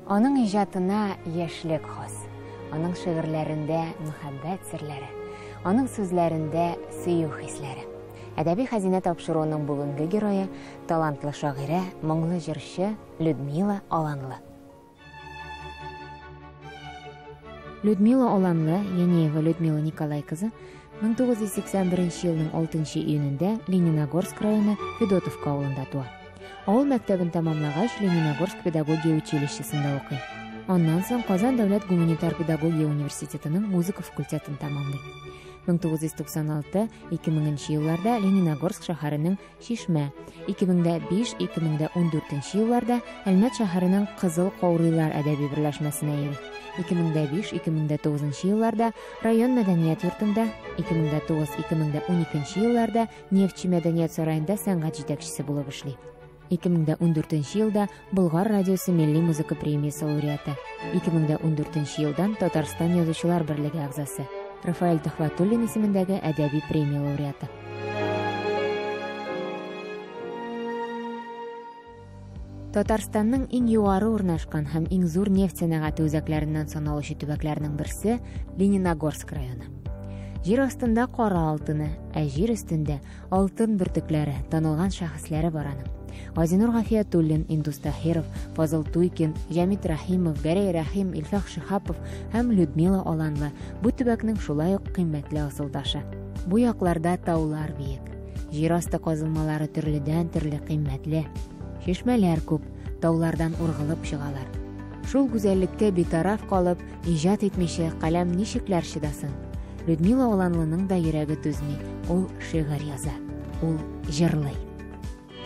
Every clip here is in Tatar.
Аның иҗатына яшьлек хас. Аның шигырьләрендә мөхәббәт серләре, аның сүзләрендә сөю хисләре. Әдәби хәзинә тапшыруының бүгенге герое талантлы шагыйрә, моңлы җырчы Людмила Аланлы. Людмила Аланлы, Янеева Людмила Николай кызы, 1981 елның 6 июнендә Лениногорск районы Федотовка авылында туа. Авыл мәктәбен тәмамлагач, Лениногорск педагогия училищесында укый. Аннан соң Казан дәүләт гуманитар педагогия университетының музыка факультетын тәмамлый. 1996-2000 елларда Лениногорск шәһәренең Шишмә, 2005-2014 елларда Әлмәт шәһәренең Кызыл Каурыйлар әдәби берләшмәсенә йөри. 2005-2009 елларда район мәдәният йортында, 2009-2012 елларда Нефтче мәдәният сараенда сәнгать җитәкчесе булып эшли. 2014 елда Болгар радиосы милли музыка премиясе лауреаты. 2014 елдан Татарстан язучылар берлеге әгъзасы. Рафаэль Төхвәтуллин исемендәге әдәби премия лауреаты. Татарстанның иң югары урнашкан һәм иң зур нефть сәнәгате үзәкләреннән саналучы төбәкләрнең берсе Лениногорск районы. Җир астында кара алтыны, ә җир өстендә алтын бөртекләре, танылган шәхесләре бар аның. Газинур Гафиятуллин, Индус Таһиров, Фазыл Туйкин, Җәмит Рәхимов, Гәрәй Рәхим, Илфах Шихапов һәм Людмила Аланлы бу төбәкнең шулай ук кыйммәтле асылташы. Бу якларда таулар биек, җир асты казылмалары төрледән-төрле кыйммәтле. Шишмәләр күп, таулардан ургылып чыгалар. Шул гүзәллеккә битараф калып, иҗат итмичә каләм ничекләр чыдасын. Людмила Аланлының да йөрәге түзми, ул шигырь яза, ул җырлый.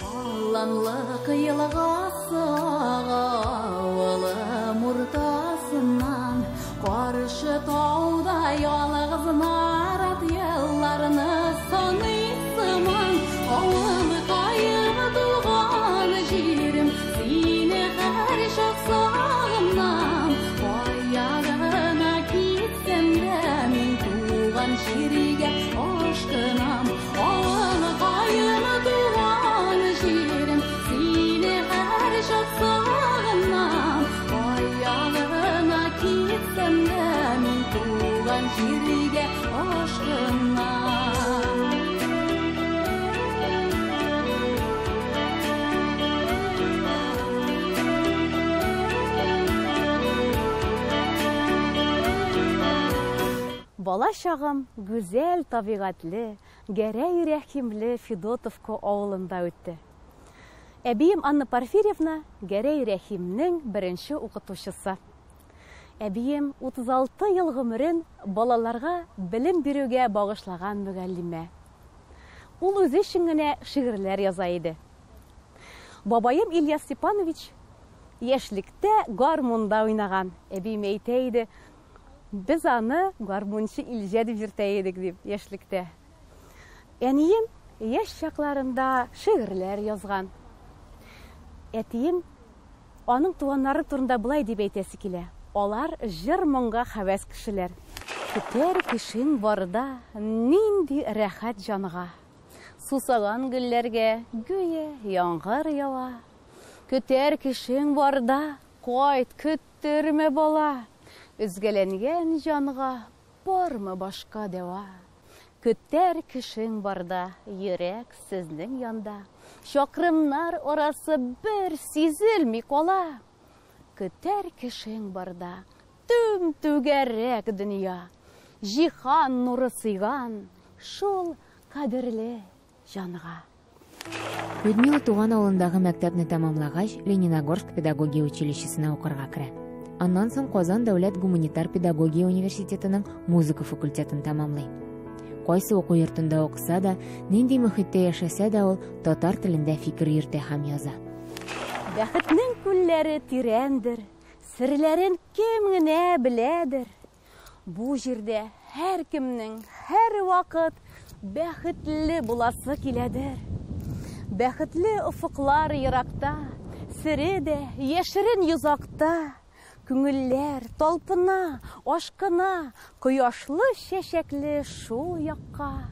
Аланлы кыйылга сагылы муртасыннан, каршы тауда ялгыз нарат елларны саныйсыман. Авыл кайым туган җирем, сине һәр чак сагынам. Аягына китсәм дә мин туган җиргә ашкынам. Авыл кайым туган җирем, сине һәр чак сагынам. Аягына китсәм дә мин туган җиргә ашкынам. Бала чагым гүзәл табигатьле, Гәрәй Рәхимле Федотовка авылында үтте. Әбием Анна Порфирьевна Гәрәй Рәхимнең беренче укытучысы. Әбием 36 ел гомерен балаларга белем бирүгә багышлаган мөгаллимә. Ул үзе өчен генә шигырьләр яза иде. Бабаем Илья Степанович яшьлектә гармунда уйнаган. Әбием әйтә иде, без аны гармунчы Илҗә дип йөртә идек дип яшьлектә. Әнием яшь чакларында шигырьләр язган. Әтием аның туганнары турында булай дип әйтәсе килә. Алар җыр-моңга һәвәс кешеләр. Көтәр кешең барда нинди рәхәт җанга. Сусаган гөлләргә гүя яңгыр ява. Көтәр кешең барда кайт көттермә бала. Үзгәләнгән җанга бармы башка дәва. Көтәр кешең барда йөрәк сезнең янда. Чакрымнар арасы бер сизелми кала. Көтәр кешең барда түм түгәрәк дөнья. Җиһан нуры сыйган шул кадерле җанга. Людмила туган авылындагы мәктәпне тәмамлагач, Лениногорск педагогия училищесына укырга керә. Аннан соң Казан дәүләт гуманитар педагогия университетының музыка факультетын тәмамлый. Кайсы уку йортында укыса да, нинди мөхиттә яшәсә дә ул татар телендә фикер йөртә һәм яза. Бәхетнең күлләре тирәндер, серләрен кем генә беләдер. Бу җирдә һәр кемнең һәр вакыт бәхетле буласы киләдер. Бәхетле офыклар еракта, сире дә яшерен йозакта. Күңелләр талпына, ашкына, кояшлы чәчәкле шул якка.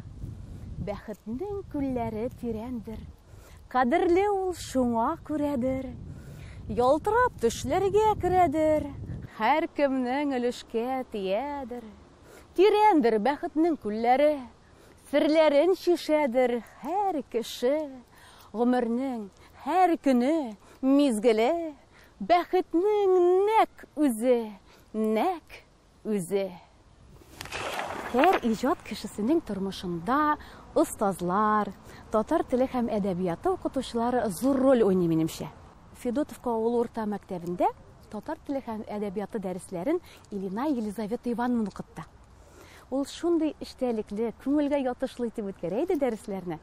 Бәхетнең күлләре тирәндер, кадерле ул шуңа күрәдер. ялтырап төшләргә керәдер, һәр кемнең өлешкә тиядер. Тирәндер бәхетнең күлләре, серләрен шишәдер һәр кеше. Гомернең һәр көне мизгеле, бәхетнең нәк үзе. Һәр иҗат кешесенең тормышында остазлар, татар теле һәм әдәбияты укытучылары зур роль уйный минемчә. Федотовка авыл урта мәктәбендә татар теле һәм әдәбияты дәресләрен Илина Елизавета Ивановна укытты. Ул шундый эчтәлекле, күңелгә ятышлы итеп үткәрә иде дәресләрне.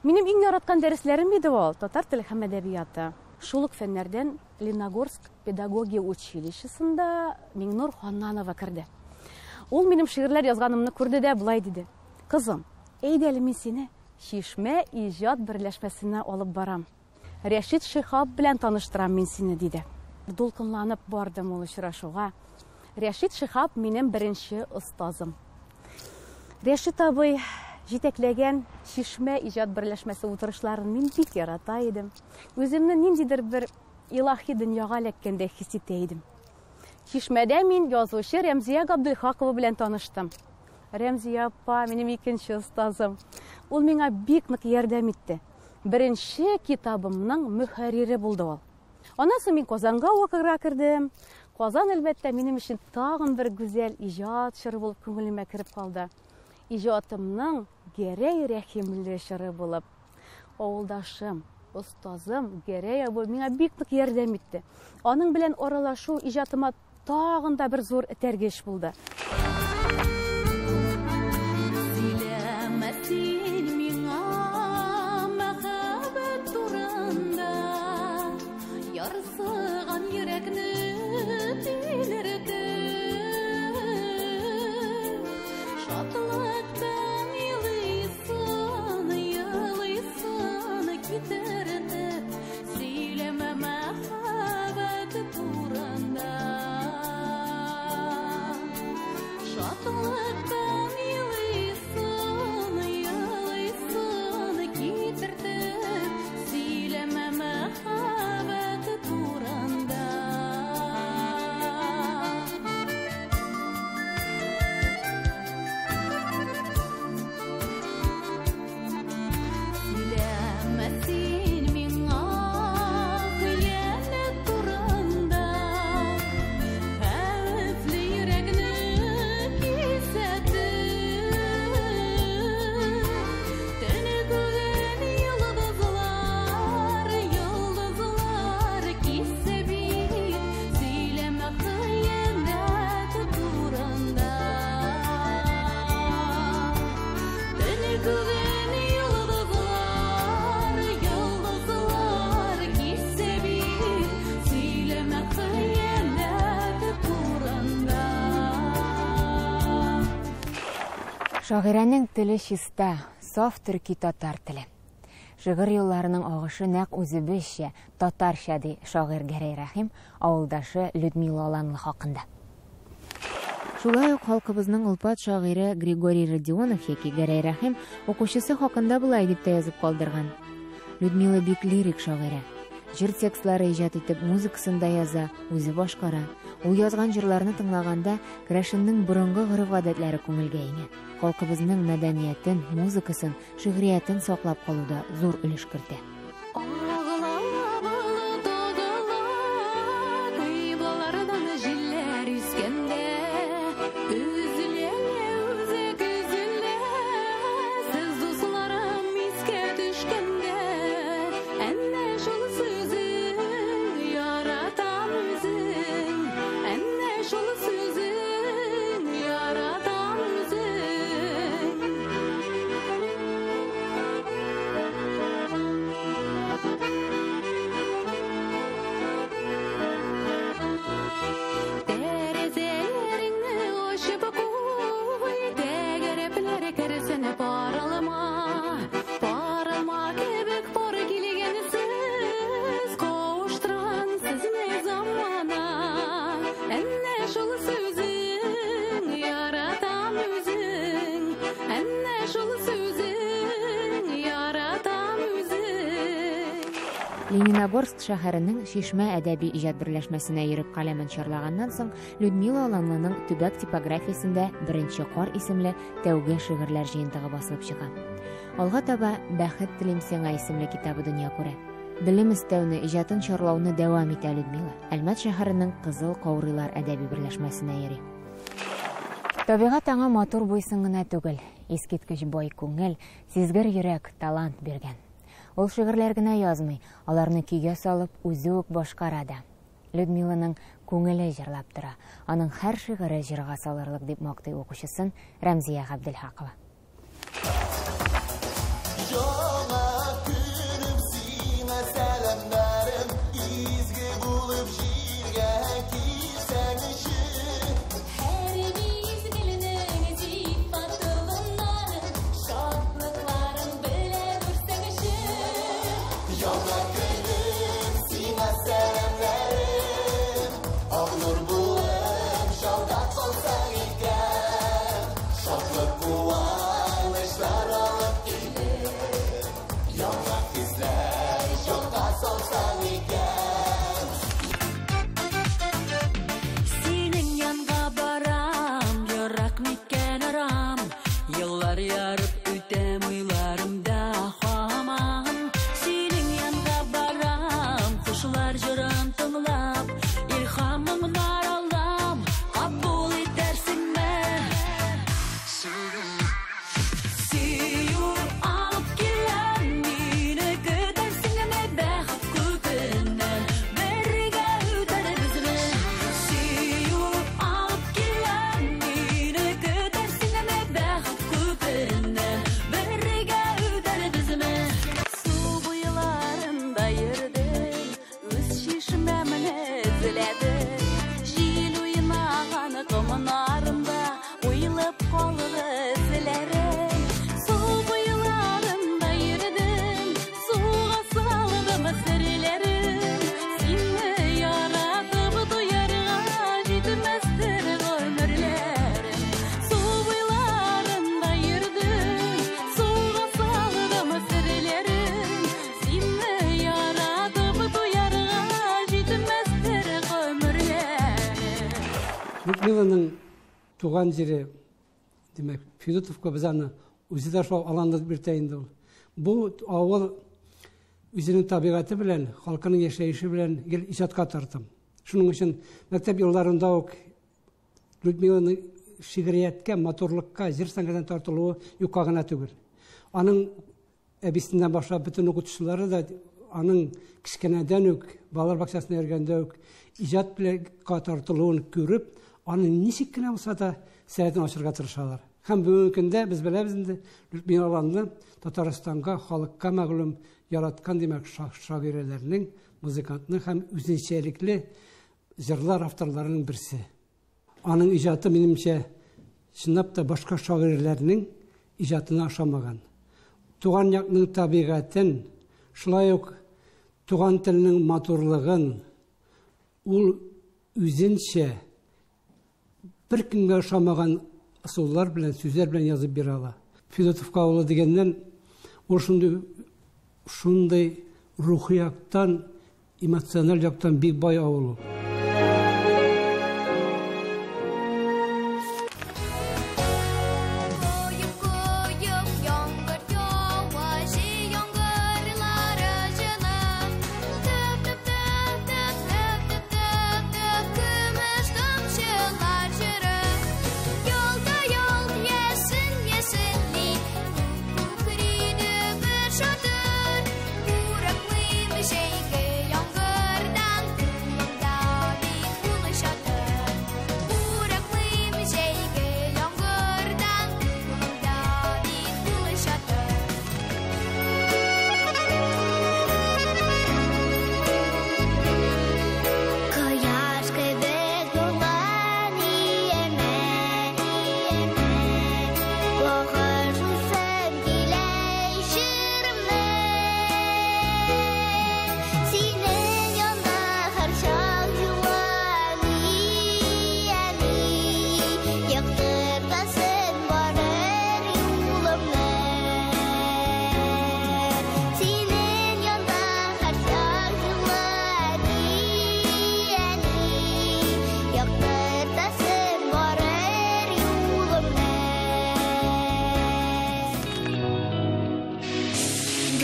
Минем иң яраткан дәресләрем иде ул татар теле һәм әдәбияты. Шул ук фәннәрдән Леногорск педагогия училищесында Миңнур Ханнанова керде. Ул минем шигырьләр язганымны күрде дә булай диде: "Кызым, әйдә әле мин сине Шишмә иҗат берләшмәсенә алып барам. Рәшит Шихап белән таныштырам мин сине", диде. Дулкынланып бардым ул очрашуга. Рәшит Шихап минем беренче остазым. Рәшит абый җитәкләгән Шишмә иҗат берләшмәсе утырышларын мин бик ярата идем. Үземне ниндидер бер илаһи дөньяга эләккәндәй хис итә идем. Шишмәдә мин язучы Рәмзия Габделхакова белән таныштым. Рәмзия апа минем икенче остазым. Ул миңа бик нык ярдәм итте. Беренче китабымның мөхәррире булды ул. Аннан соң мин Казанга укырга кердем. Казан әлбәттә минем өчен тагын бер гүзәл иҗат чоры булып күңелемә кереп калды. Иҗатымның Гәрәй Рәхимле чоры булып. Авылдашым, остазым Гәрәй абый миңа бик нык ярдәм итте. Аның белән аралашу иҗатыма тагын да бер зур этәргеч булды. Шагыйрәнең теле чиста, саф төрки татар теле. Шигырь юлларының агышы нәкъ үзебезчә, татарча, ди шагыйрь Гәрәй Рәхим авылдашы Людмила Аланлы хакында. Шулай ук халкыбызның улпат шагыйре Григорий Родионов яки Гәрәй Рәхим укучысы хакында булай дип тә язып калдырган. Людмила бик лирик шагыйрә. Җыр текстлары иҗат итеп, музыкасын да яза, үзе башкара. Ул язган җырларны тыңлаганда, керәшеннең борынгы гореф-гадәтләре күңелгә иңә. Халкыбызның мәдәниятен, музыкасын, шигъриятен саклап калуда зур өлеш кертә. Лениногорск шәһәренең Шишмә әдәби иҗат берләшмәсенә йөреп каләмен чарлаганнан соң Людмила Аламлының төбәк типографиясендә беренче кар исемле тәүге шигырьләр җыентыгы басылып чыга. Алга таба Бәхет телим сиңа исемле китабы дөнья күрә. Белем истәүне, иҗатын чарлауны дәвам итә Людмила. Әлмәт шәһәренең Кызыл Каурыйлар әдәби берләшмәсенә йөри. Табигать аңа матур буйсын гына түгел, искиткеч бай күңел, сизгер йөрәк, талант биргән. Ул шигырьләр генә язмый, аларны көйгә салып, үзе үк башкара да. Людмиланың күңеле җырлап тора. Аның һәр шигыре җырга салырлык дип мактый укучысын Рәмзия Габделхакова. Людмиланың туған жері, демек, Федотовка біз аны өзі шау аланды біртейінді. Бұл ауыл өзінің табиғаты білән, халқының яшайышы білән ижатқа тартым. Шының үшін мәктәп елларында Людмиланың шигіриятке, моторлыққа, жер сәңгеден тартылуы юқағына түгіл. Аның әбісінен башлап бүтін оқытушылары да аның кішкенеден өк, балар бақшасына ергенде өк, ижат білән тартылуын көріп, аның нешік кіне болса да сәйетін ашырға тырышалар. Һәм бүгінгі күнде біз білеміз, Людмила Аламны Татарстанға, халыққа мәғлүм яратқан демек шагирелерінің, музыкантның һәм үзенчәлекле жырлар авторларының бірсі. Аның ижаты менімше шынап та башқа шагирелерінің ижатына ашамаған. Туған яқның табиғатын, шулай ук туған тілінің матурлығын, ул үзенчә бір кімге ашамаған асулар белән, сүзләр белән язып бирә ала. Федотовка авылы дигәннән, ул шундай рухи яктан, эмоциональ яктан бик бай авыл.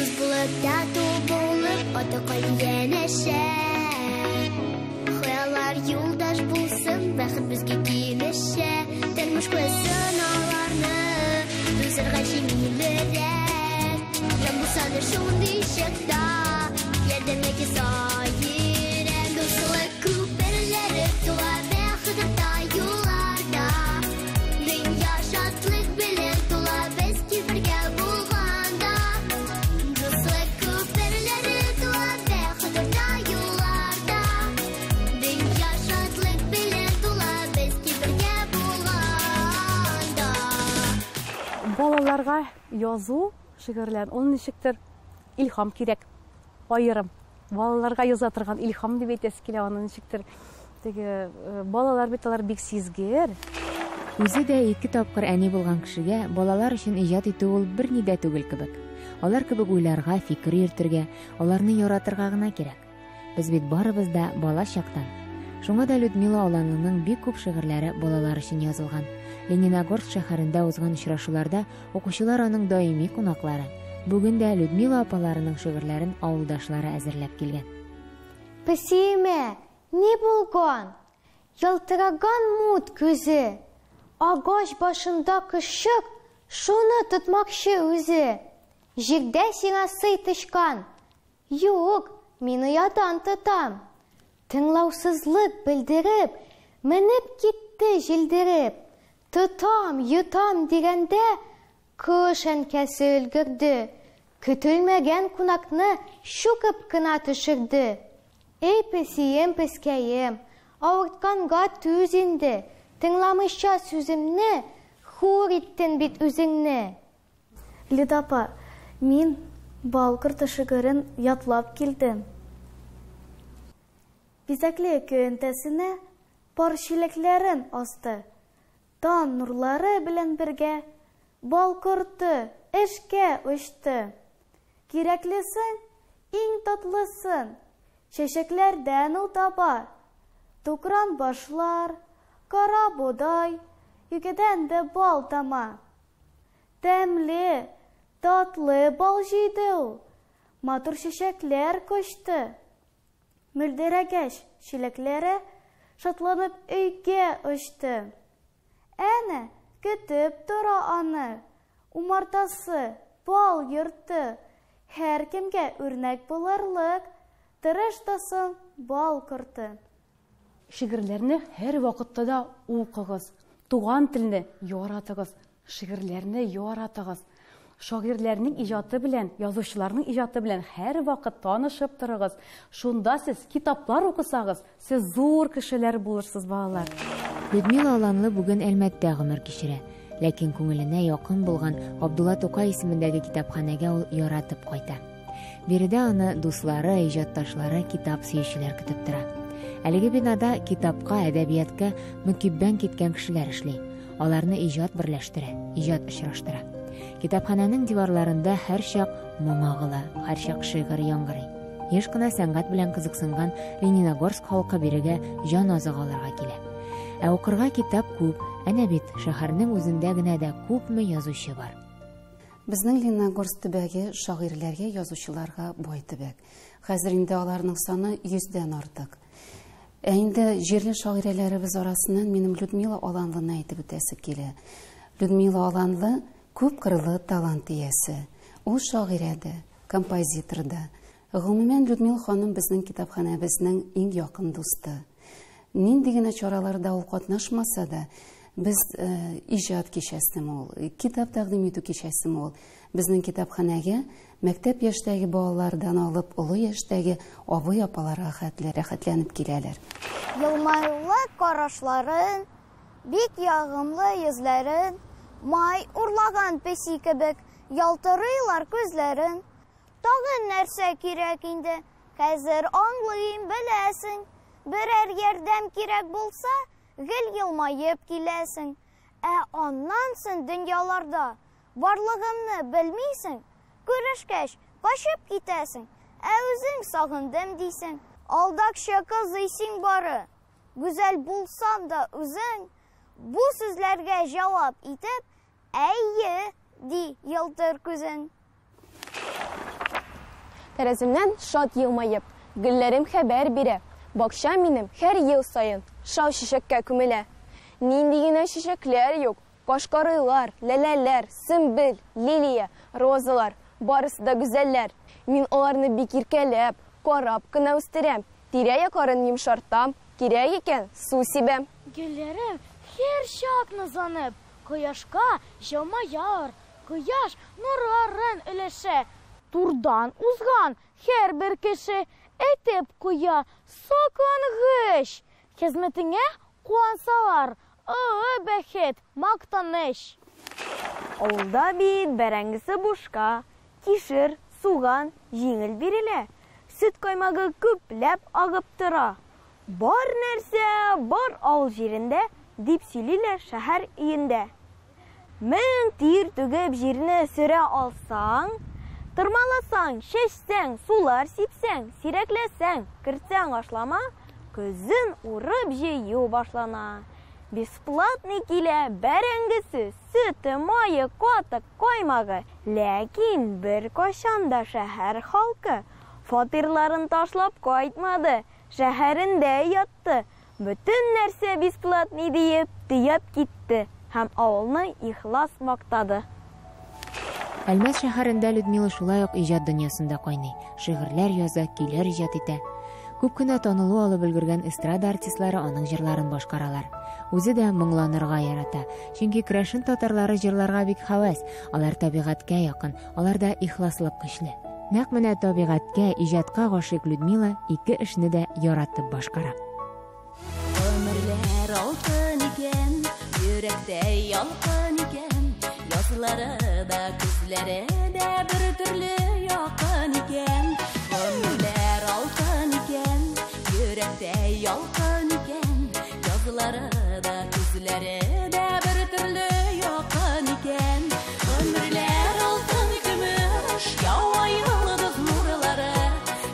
Yıldız bulup tatlı bulup otoqol yeneşe. Hayalar yoldaş bulsun, baxit bizga kelişe. Tanmış qo'ysin olarni, do'stlarga jimilirek. Yan bu sadir şundi şakda, yerdemeki sayirek. Do'stlar ko'pirlari tular baxitda yollarda. Dünya şadlık bilen tular bizga birga bo'lganda. Do'stlar ko'pirlari tular baxitda yollarda. Dünya şadlık bilen tular bizga birga bo'lganda. Балаларга язу шигырьләр ул ничектер илһам кирәк. Айрым. Балаларга яза торган илһам дип әйтәсе килә аны ничектер. Теге балалар бит алар бик сизгер. Үзе дә 2 тапкыр әни булган кешегә балалар өчен иҗат итү ул бер ни дә түгел кебек. Алар кебек уйларга, фикер йөртергә, аларны яратырга гына кирәк. Без бит барыбыз да бала чактан. Шуңа да Людмила Аланлының бик күп шигырьләре балалар өчен язылган. Лениногорск шәһәрендә узган очрашуларда укучылар аның даими кунаклары. Бүген дә Людмила апаларының шигырьләрен авылдашлары әзерләп килгән. Песиме, не булган? Ялтыраган мут күзе. Агач башында кышык, шуны тотмакчы үзе. Җирдә сиңа сый тышкан. Юк, мин уядан тотам. Тыңлаусызлык белдереп, менеп китте җилдереп. Тотам, йотам дигәндә, кыш әнкәсе өлгерде. Көтелмәгән кунакны шукып кына төшерде. Эй песием, пескәем, авыртканга түз инде. Тыңламыйча сүземне, хур иттен бит үзеңне. Лидапа, мин Балкырты шигырен ятлап килдем. Бизәкле көөнтәсенә пар чилекләрен асты. Тан нурлары белән бергә Балкырты эшкә очты. Кирәклесен, иң татлысын, чәчәкләрдән ул таба. Тукран башлар, кара бодай, юкәдән дә бал тама. Тәмле, татлы бал җыйды ул, матур чәчәкләр кочты. Мөлдерәгәч чилекләре шатланып өйгә очты. Әнә көтеп тора аны, умартасы, бал йорты. Һәр кемгә үрнәк булырлык, тырыштасын Балкырты. Шигырьләрне һәр вакытта да укыгыз. Туган телне яратыгыз. Шигырьләрне яратыгыз. Шагыйрьләрнең иҗаты белән, язучыларның иҗаты белән һәр вакыт танышып торыгыз. Шунда сез китаплар укысагыз, сез зур кешеләр булырсыз, балалар. Людмила Аланлы бүген Әлмәттә гомер кичерә. Ләкин күңеленә якын булган Абдулла Тукай исемендәге китапханәгә ул яратып кайта. Биредә аны дуслары, иҗатташлары, китап сөючеләр көтеп тора. Әлеге бинада китапка, әдәбиятка мөкиббән киткән кешеләр эшли. Аларны иҗат берләштерә, иҗат очраштыра. Китапханәнең диварларында һәр чак моңагыла, һәр чак шигырь яңгырый. Еш кына сәнгать белән кызыксынган Лениногорск халкы бирегә җан азыгы алырга килә. Ә укырга китап күп, әнә бит шәһәрнең үзендә генә дә күпме язучы бар. Безнең Лениногорск төбәге шагыйрьләргә, язучыларга бай төбәк. Хәзер инде аларның саны 100дән артык. Ә инде җирле шагыйрьләребез арасыннан минем Людмила Аланлыны әйтеп үтәсе килә. Людмила Аланлы күп кырлы талант иясе. Ул шагыйрә дә, композитор да. Гомумән Людмила ханым безнең китапханәбезнең иң якын дусты. Нинди генә чараларда ул катнашмаса да, без иҗат кичәсем ул, китап тәкъдим итү кичәсем ул. Безнең китапханәгә мәктәп яшьтәге балалардан алып, олы яшьтәге абый апаларга рәхәтләнеп киләләр. Елмайлы карашларын, бик ягымлы йөзләрен, май урлаган песи кебек ялтырыйлар күзләрен. Тагын нәрсә кирәк инде, хәзер аңлыйм беләсең. Берәр ярдәм кирәк булса, гел елмаеп киләсең. Ә аннан соң дөньяларда барлыгымны белмисең, күрешкәч качып китәсең. Ә үзең сагындым дисең. Алдакчы кызыйсың бары. Гүзәл булсам да үзең, бу сүзләргә җавап итеп, әйе ди ялтыр күзең. Тәрәземнән шат елмайып, гөлләрем хәбәр бирә. Бакча минем һәр ел сайын шау чәчәккә күмелә. Нинди генә чәчәкләр юк, кашкарыйлар, ләләләр, сөмбел, лилия, розалар, барысы да гүзәлләр. Мин аларны бик иркәләп, карап кына үстерәм. Тирә-якарын йомшартам, кирәк икән су сибәм. Гөлләрем һәр чак назланып, кояшка җылмаяр, кояш нурларын өләшә. Турдан узган һәрбер кеше әйтеп куя, соклангыч. Хезмәтеңә куансалар, бәхет, мактаныш. Авылда бит бәрәңгесе бушка, кишер, суган, җиңел бирелә. Сөт каймагы күпләп агып тора. Бар нәрсә бар авыл җирендә, дип сөйлиләр шәһәр өендә. Мең тир түгеп җирне сөрә алсаң, тырмаласаң, чәчсәң, сулар сипсәң, сирәкләсәң, кертсәң ашлама, көзен урып җыю башлана. Бесплатный килә бәрәңгесе, сөте, майы, катык, каймагы. Ләкин бер кашанда шәһәр халкы фатирларын ташлап кайтмады, шәһәрендә ятты. Бүтән нәрсә бесплатный диеп төяп китте һәм авылны ихлас мактады. Әлмәт шәһәрендә Людмила шулай ук иҗат дөньясында кайный. Шигырьләр яза, көйләр иҗат итә. Күп кенә танылу алып өлгергән эстрада артистлары аның җырларын башкаралар. Үзе дә моңланырга ярата. Чөнки керәшен татарлары җырларга бик хәвәс. Алар табигатькә якын, аларда ихласлык көчле. Нәкъ менә табигатькә, иҗатка гашыйк Людмила ике эшне дә яратып башкара. Ömürler altın iken, yürekte yalqın iken, yazıları da küzlere de bir türlü yakın iken. Ömürler altın iken, yürekte yalqın iken, yazıları da küzlere de bir türlü yakın iken. Ömürler altın gümüş, yava yıldız nurları,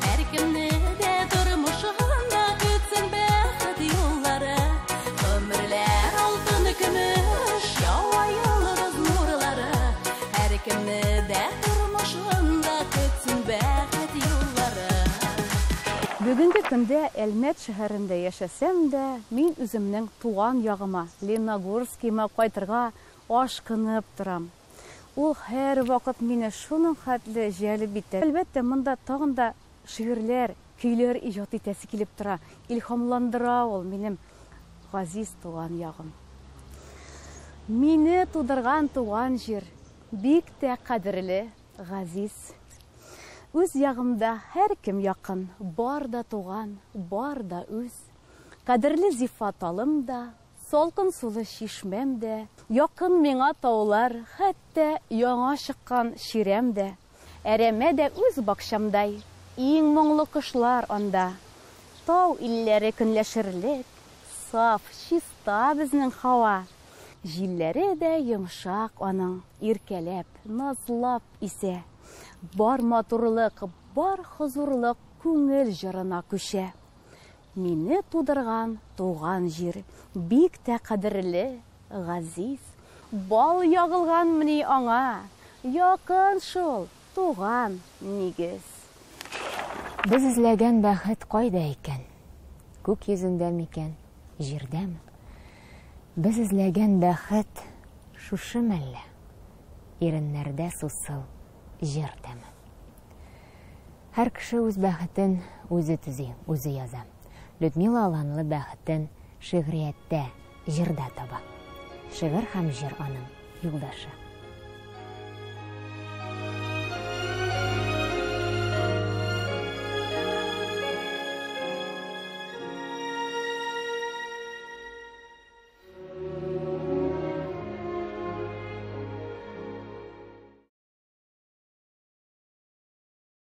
her kimni de durmuşunda kütsün bəxət yolları. Ömürler altın gümüş, yava yıldız nurları, her kimni de durmuşunda kütsün bəxət yolları. Бүгенге көндә Әлмәт шәһәрендә яшәсәм дә, мин үземнең туган ягыма, Леногорскима кайтырга ашкынып торам. Ул һәр вакыт мине шуның хәтле җәлеп итә. Әлбәттә, монда тагын да шигырьләр, көйләр иҗат итәсе килеп тора. Илһамландыра ул минем газиз туган ягым. Мине тудырган туган җир бик тә кадерле, газиз. Үз ягымда һәр кем якын, бар да туган, бар да үз. Кадерле зифаталым да, салкын сулы чишмәм дә, якын миңа таулар, хәтта яңа чыккан ширәм дә. Әрәмә дә үз бакчамдай, иң моңлы кышлар анда. Тау илләре көнләшерлек, саф, чиста безнең һава. Җилләре дә йомшак аның, иркәләп, назлап исә. Бар матурлык, бар хозурлык күңел җырына күчә. Мине тудырган туган җир бик тә кадерле, газиз. Бал ягылганмыни аңа, якын шул туган нигез. Без эзләгән бәхет кайда икән? Күк йөзендә микән, җирдәме? Без эзләгән бәхет шушы мәллә, иреннәрдә сусыл җирдәме? Һәр кеше үз бәхетен үзе төзи, үзе яза. Людмила аланлы бәхетен шигърияттә, җырда таба. Шигырь һәм җыр аның юлдашы.